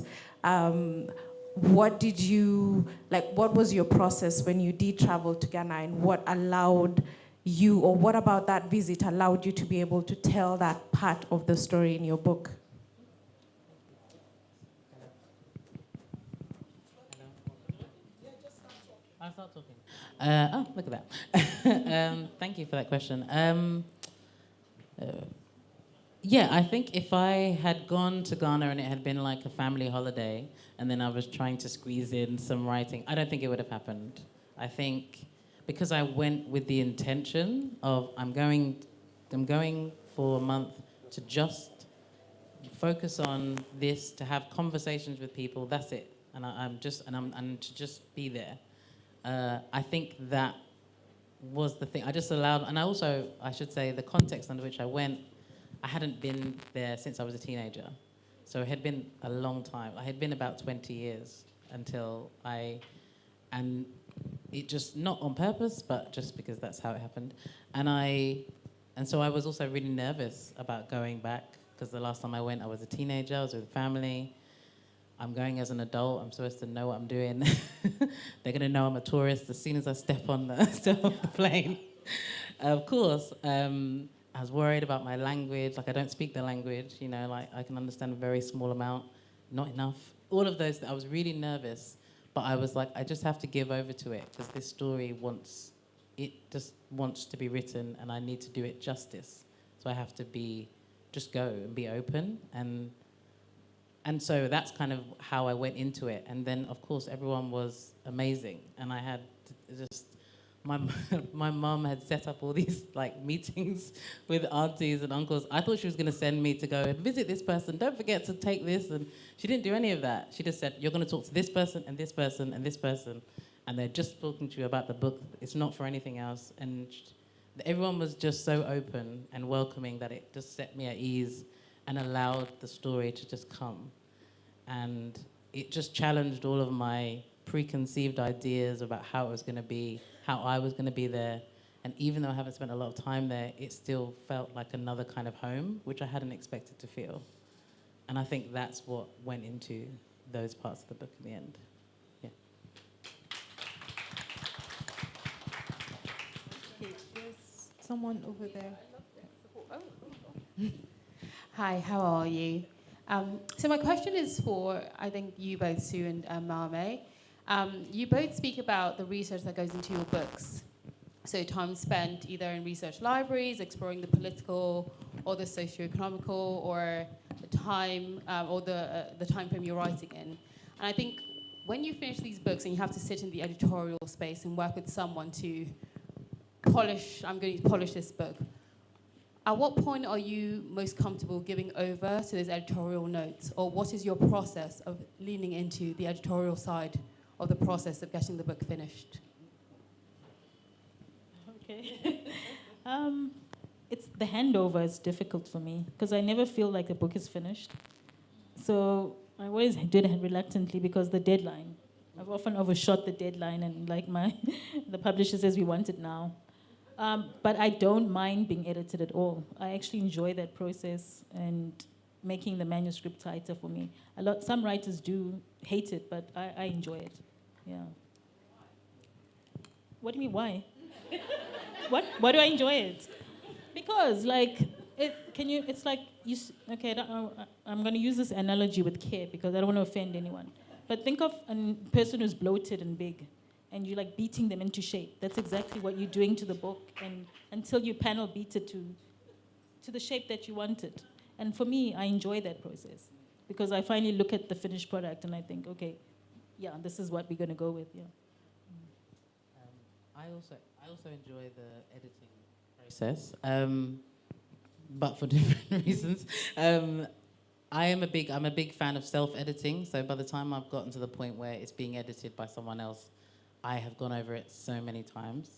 What was your process when you did travel to Ghana, and what allowed you, or what about that visit allowed you to be able to tell that part of the story in your book? I'll start talking. Look at that. Thank you for that question. Yeah, I think if I had gone to Ghana and it had been like a family holiday and then I was trying to squeeze in some writing, I don't think it would have happened. I think because I went with the intention of I'm going for a month to just focus on this, to have conversations with people, that's it. And and to just be there. I think that was the thing. I just allowed, and I should say, the context under which I went, I hadn't been there since I was a teenager. So it had been a long time. I had been about 20 years and it just, not on purpose, but just because that's how it happened. And so I was also really nervous about going back, because the last time I went, I was a teenager, I was with family. I'm going as an adult, I'm supposed to know what I'm doing. They're gonna know I'm a tourist as soon as I step on the plane. Of course, I was worried about my language, like I don't speak the language, like I can understand a very small amount, not enough. All of those, I was really nervous, but I was like, I just have to give over to it, because this story just wants to be written, and I need to do it justice. So I have to just go and be open, and so that's kind of how I went into it. And then, of course, everyone was amazing. And I had my mum had set up all these meetings with aunties and uncles. I thought she was going to send me to go and visit this person. Don't forget to take this. And she didn't do any of that. She just said, you're going to talk to this person and this person and this person. And they're just talking to you about the book. It's not for anything else. And everyone was just so open and welcoming that it just set me at ease and allowed the story to just come. And it just challenged all of my preconceived ideas about how it was going to be, how I was going to be there. And even though I haven't spent a lot of time there, it still felt like another kind of home, which I hadn't expected to feel. And I think that's what went into those parts of the book in the end. Yeah. Okay, there's someone over there. Hi, how are you? So my question is for, I think, you both, Sue and Maame. You both speak about the research that goes into your books. So time spent either in research libraries, exploring the political or the socio-economical, or the time or the time frame you're writing in. And I think when you finish these books and you have to sit in the editorial space and work with someone to polish, I'm going to polish this book, at what point are you most comfortable giving over to those editorial notes? Or what is your process of leaning into the editorial side of the process of getting the book finished? Okay. It's the handover is difficult for me, because I never feel like the book is finished. So I always did it reluctantly because the deadline. I've often overshot the deadline, and the publisher says we want it now. But I don't mind being edited at all. I actually enjoy that process and making the manuscript tighter for me. Some writers do hate it, but I enjoy it. Yeah. What do you mean, why? Why do I enjoy it? Because, it's like, I'm going to use this analogy with care because I don't want to offend anyone. But think of a person who's bloated and big, and you're beating them into shape. That's exactly what you're doing to the book, and until you panel beat it to the shape that you want it. And for me, I enjoy that process because I finally look at the finished product and I think, okay, yeah, this is what we're going to go with. Yeah. I also enjoy the editing process, but for different reasons. I'm a big fan of self-editing. So by the time I've gotten to the point where it's being edited by someone else, I have gone over it so many times,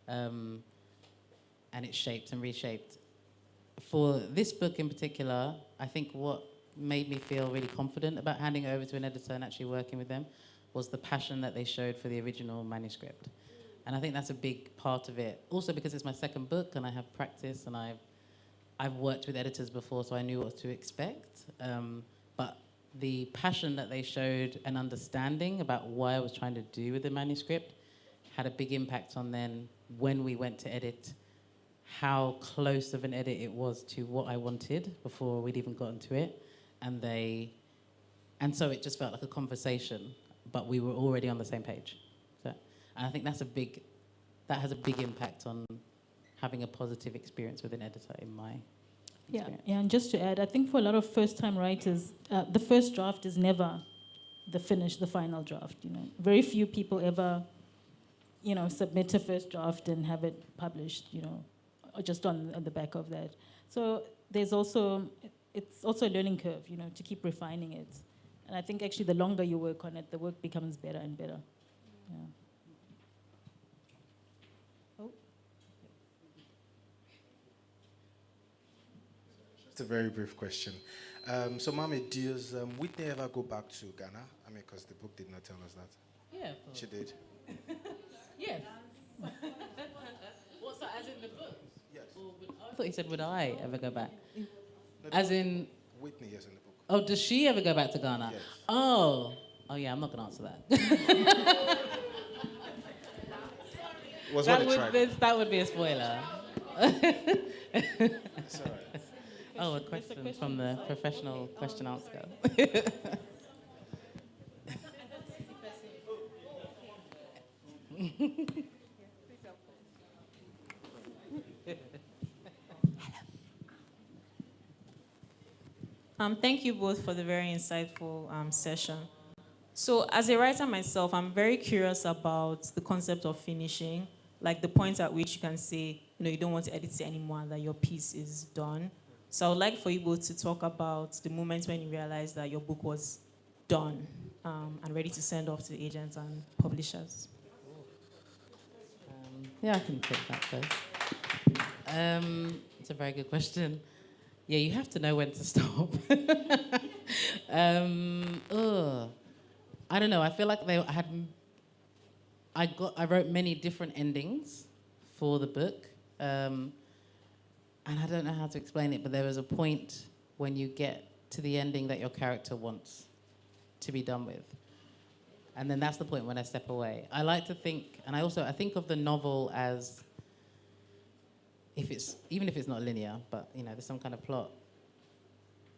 and it's shaped and reshaped. For this book in particular, I think what made me feel really confident about handing it over to an editor and actually working with them was the passion that they showed for the original manuscript. And I think that's a big part of it. Also because it's my second book and I have practice and I've worked with editors before, so I knew what to expect. But the passion that they showed and understanding about what I was trying to do with the manuscript had a big impact on then when we went to edit, how close of an edit it was to what I wanted before we'd even gotten to it. And so it just felt like a conversation, but we were already on the same page. So, and I think that has a big impact on having a positive experience with an editor in my experience. Yeah, and just to add, I think for a lot of first-time writers, the first draft is never the final draft. Very few people ever, submit a first draft and have it published, or just on the back of that. So it's also a learning curve, to keep refining it. And I think actually the longer you work on it, the work becomes better and better. Yeah. Just a very brief question. So, Maame, does Whitney ever go back to Ghana? I mean, because the book did not tell us that. Yeah, of course. She did. Yes. What's that, as in the book? Yes. I thought you said, would I ever go back? No, As in, Whitney, yes, in the book. oh, does she ever go back to Ghana? Yes. Oh yeah, I'm not going to answer that. Was what I tried. That would be a spoiler. It's all right. Oh, a question from the professional question answer. Thank you both for the very insightful session. So as a writer myself, I'm very curious about the concept of finishing, like the point at which you can say, you don't want to edit it anymore, that your piece is done. So I would like for you both to talk about the moments when you realized that your book was done and ready to send off to the agents and publishers. Yeah, I can take that first. It's a very good question. Yeah, you have to know when to stop. I don't know. I feel like I wrote many different endings for the book, and I don't know how to explain it. But there was a point when you get to the ending that your character wants to be done with, and then that's the point when I step away. I like to think, and I think of the novel as, even if it's not linear, but there's some kind of plot.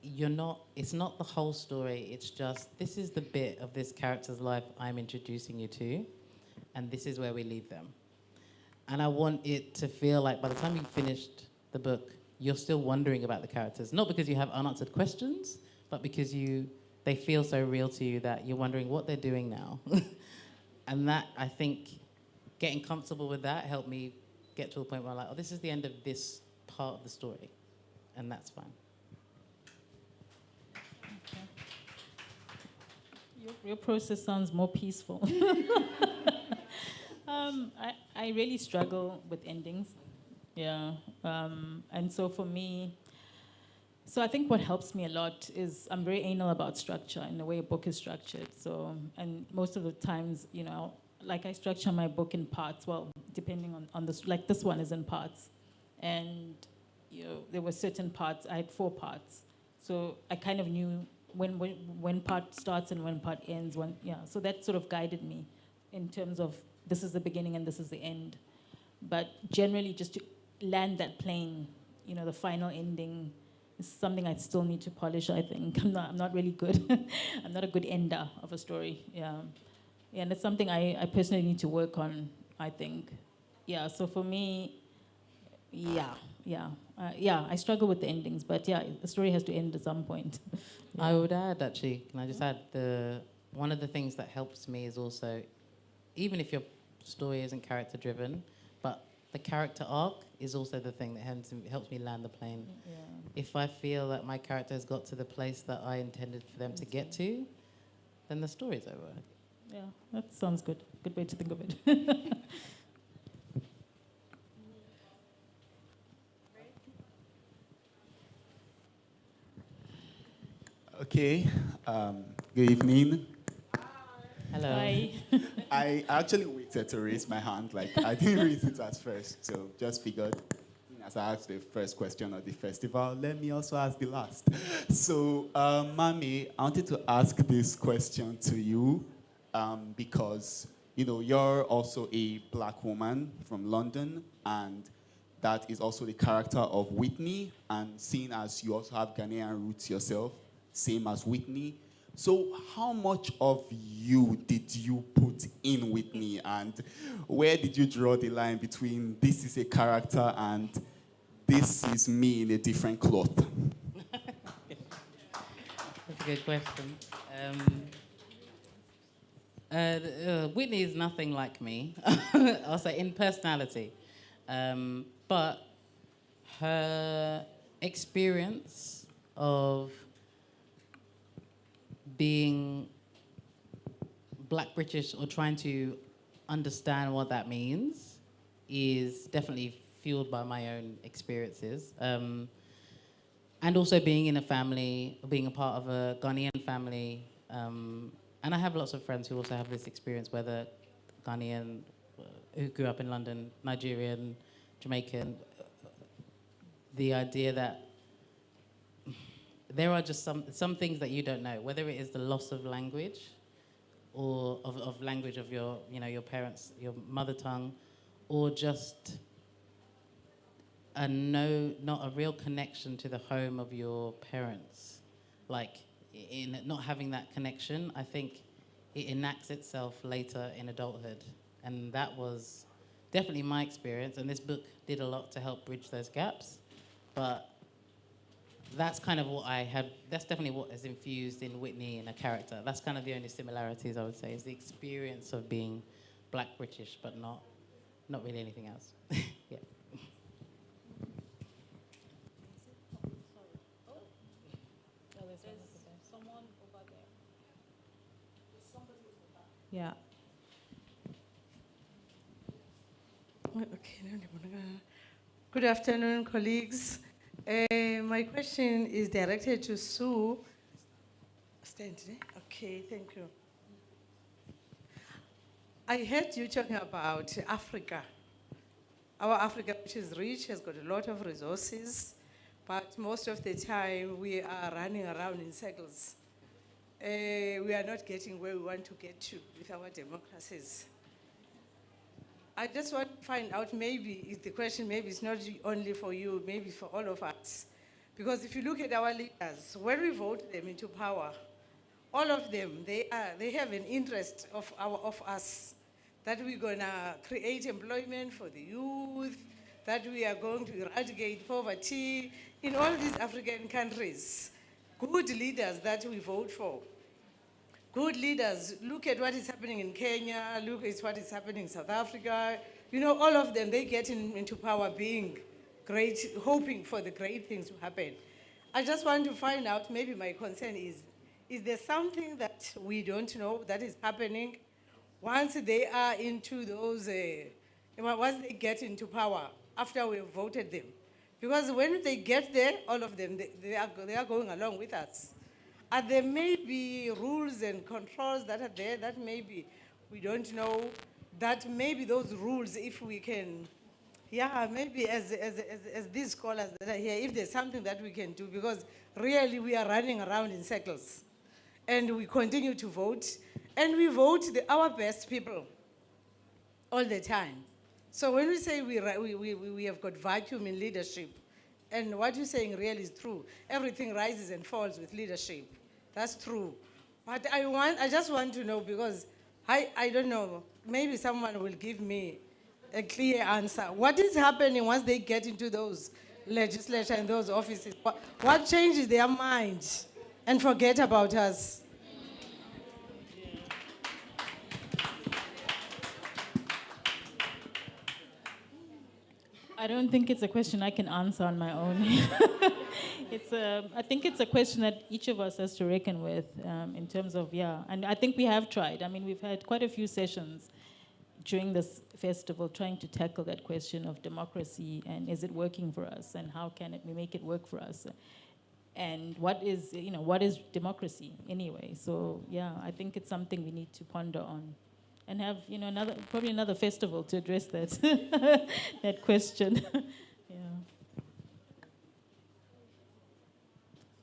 It's not the whole story, it's just, this is the bit of this character's life I'm introducing you to, and this is where we leave them. And I want it to feel like by the time you've finished the book, you're still wondering about the characters, not because you have unanswered questions, but because they feel so real to you that you're wondering what they're doing now. And that, I think, getting comfortable with that helped me get to a point where I'm like, oh, this is the end of this part of the story, and that's fine. Okay. Your process sounds more peaceful. I really struggle with endings, yeah, and so for me, so I think what helps me a lot is I'm very anal about structure and the way a book is structured. So, and most of the times, like I structure my book in parts, well, depending on this, like this one is in parts. And, there were certain parts, I had 4 parts. So I kind of knew when part starts and when part ends, so that sort of guided me in terms of this is the beginning and this is the end. But generally just to land that plane, the final ending is something I still need to polish, I think. I'm not really good. I'm not a good ender of a story, yeah. Yeah, and it's something I personally need to work on, I think. Yeah, so for me, I struggle with the endings, but yeah, the story has to end at some point. Yeah. I would add, actually, can I just add, one of the things that helps me is also, even if your story isn't character-driven, but the character arc is also the thing that helps me land the plane. Yeah. If I feel that my character has got to the place that I intended for them to get to, then the story's over. Yeah, that sounds good. Good way to think of it. Okay, good evening. Hello. Bye. I actually waited to raise my hand, like I didn't raise it at first, so just figured, as I asked the first question of the festival, let me also ask the last. So, Maame, I wanted to ask this question to you because, you know, you're also a black woman from London, and that is also the character of Whitney, and seeing as you also have Ghanaian roots yourself, same as Whitney. So how much of you did you put in Whitney, and where did you draw the line between this is a character and this is me in a different cloth? That's a good question. Whitney is nothing like me, I'll say in personality. But her experience of being Black British or trying to understand what that means is definitely fueled by my own experiences. And also being in a family, being a part of a Ghanaian family. And I have lots of friends who also have this experience, whether Ghanaian, who grew up in London, Nigerian, Jamaican. The idea that there are just some things that you don't know, whether it is the loss of language or of language of your, you know, your parents, your mother tongue, or just not a real connection to the home of your parents. Like, in not having that connection, I think it enacts itself later in adulthood. And that was definitely my experience, and this book did a lot to help bridge those gaps. But that's kind of what that's definitely what is infused in Whitney in a character. That's kind of the only similarities, I would say, is the experience of being Black British, but not really anything else. Yeah. Yeah. Okay. Good afternoon, colleagues. My question is directed to Sue. Okay, thank you. I heard you talking about Africa. Our Africa, which is rich, has got a lot of resources, but most of the time we are running around in circles. We are not getting where we want to get to with our democracies. I just want to find out, maybe the question maybe it's not only for you, maybe for all of us. Because if you look at our leaders, when we vote them into power, all of them, they have an interest of us, that we're gonna create employment for the youth, that we are going to eradicate poverty in all these African countries. Good leaders that we vote for. Good leaders, look at what is happening in Kenya, look at what is happening in South Africa. You know, all of them, they get into power being great, hoping for the great things to happen. I just want to find out, maybe my concern is there something that we don't know that is happening once they are into those, once they get into power, after we have voted them? Because when they get there, all of them, they are going along with us. Are there maybe rules and controls that are there that maybe we don't know, that maybe those rules, if we can, maybe as these scholars that are here, if there's something that we can do, because really we are running around in circles and we continue to vote, and we vote our best people all the time. So when we say we have got vacuum in leadership, and what you're saying really is true, everything rises and falls with leadership. That's true. But I just want to know, because I don't know, maybe someone will give me a clear answer. What is happening once they get into those legislature and those offices? What changes their mind and forget about us? I don't think it's a question I can answer on my own. I think it's a question that each of us has to reckon with in terms of, and I think we have tried. I mean, we've had quite a few sessions during this festival trying to tackle that question of democracy and is it working for us and how can we make it work for us? And what is democracy anyway? So I think it's something we need to ponder on and have probably another festival to address that that question.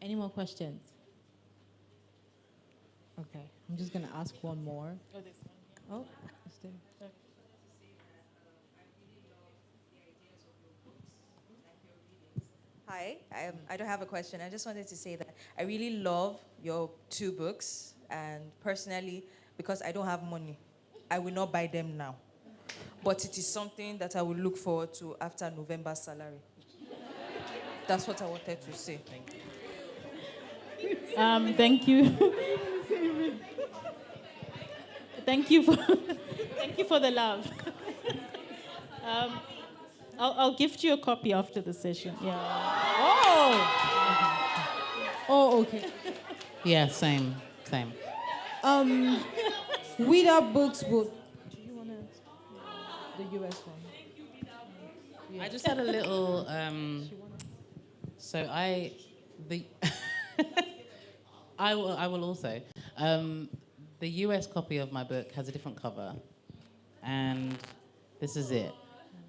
Any more questions? Okay, I'm just gonna ask one more. Oh, this one. Oh, it's there. Hi, I don't have a question. I just wanted to say that I really love your 2 books, and personally, because I don't have money, I will not buy them now. But it is something that I will look forward to after November's salary. That's what I wanted to say. Thank you. Thank you for the love. I'll gift you a copy after the session. Yeah. Oh, okay. Yeah, same. Wither Books would. Do you want the US one? Yeah. I just had a little. I will also. The US copy of my book has a different cover, and this is it.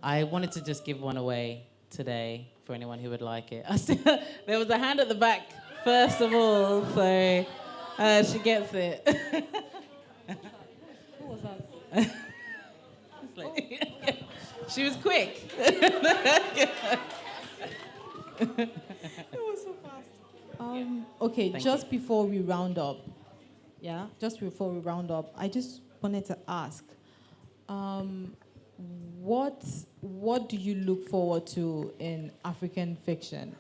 I wanted to just give one away today for anyone who would like it. There was a hand at the back, first of all, so she gets it. Who was that? She was quick. It was so fast. Okay, just before we round up, I just wanted to ask, what do you look forward to in African fiction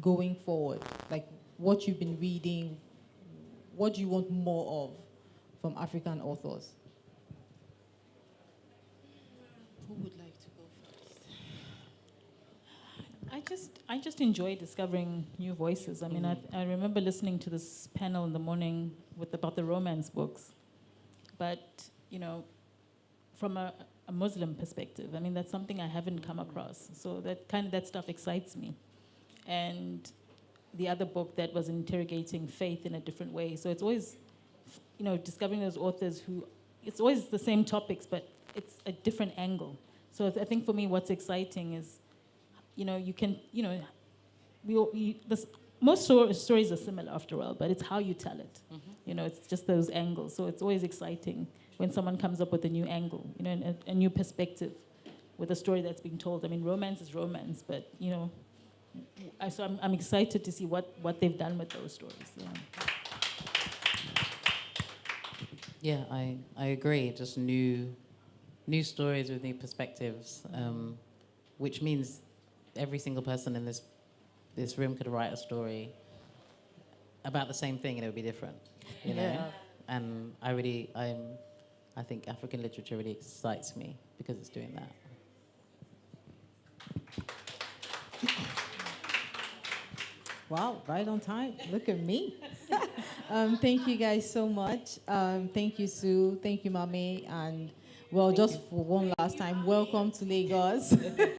going forward? Like what you've been reading, what do you want more of from African authors? Who would like to go first? I just enjoy discovering new voices. I mean, I remember listening to this panel in the morning about the romance books, but from a Muslim perspective, I mean, that's something I haven't come across. So that stuff excites me. And the other book that was interrogating faith in a different way. So it's always, discovering those authors who, it's always the same topics, but it's a different angle. So I think for me, what's exciting is, most stories are similar after all, but it's how you tell it. Mm-hmm. It's just those angles. So it's always exciting when someone comes up with a new angle, a new perspective with a story that's being told. I mean, romance is romance, but, so I'm excited to see what they've done with those stories. Yeah, I agree. Just new stories with new perspectives, which means every single person in this room could write a story about the same thing and it would be different, you know? Yeah. And I think African literature really excites me because it's doing that. Wow, right on time. Look at me. Thank you guys so much. Thank you, Sue. Thank you, Maame. And, just for one last time, welcome to Lagos.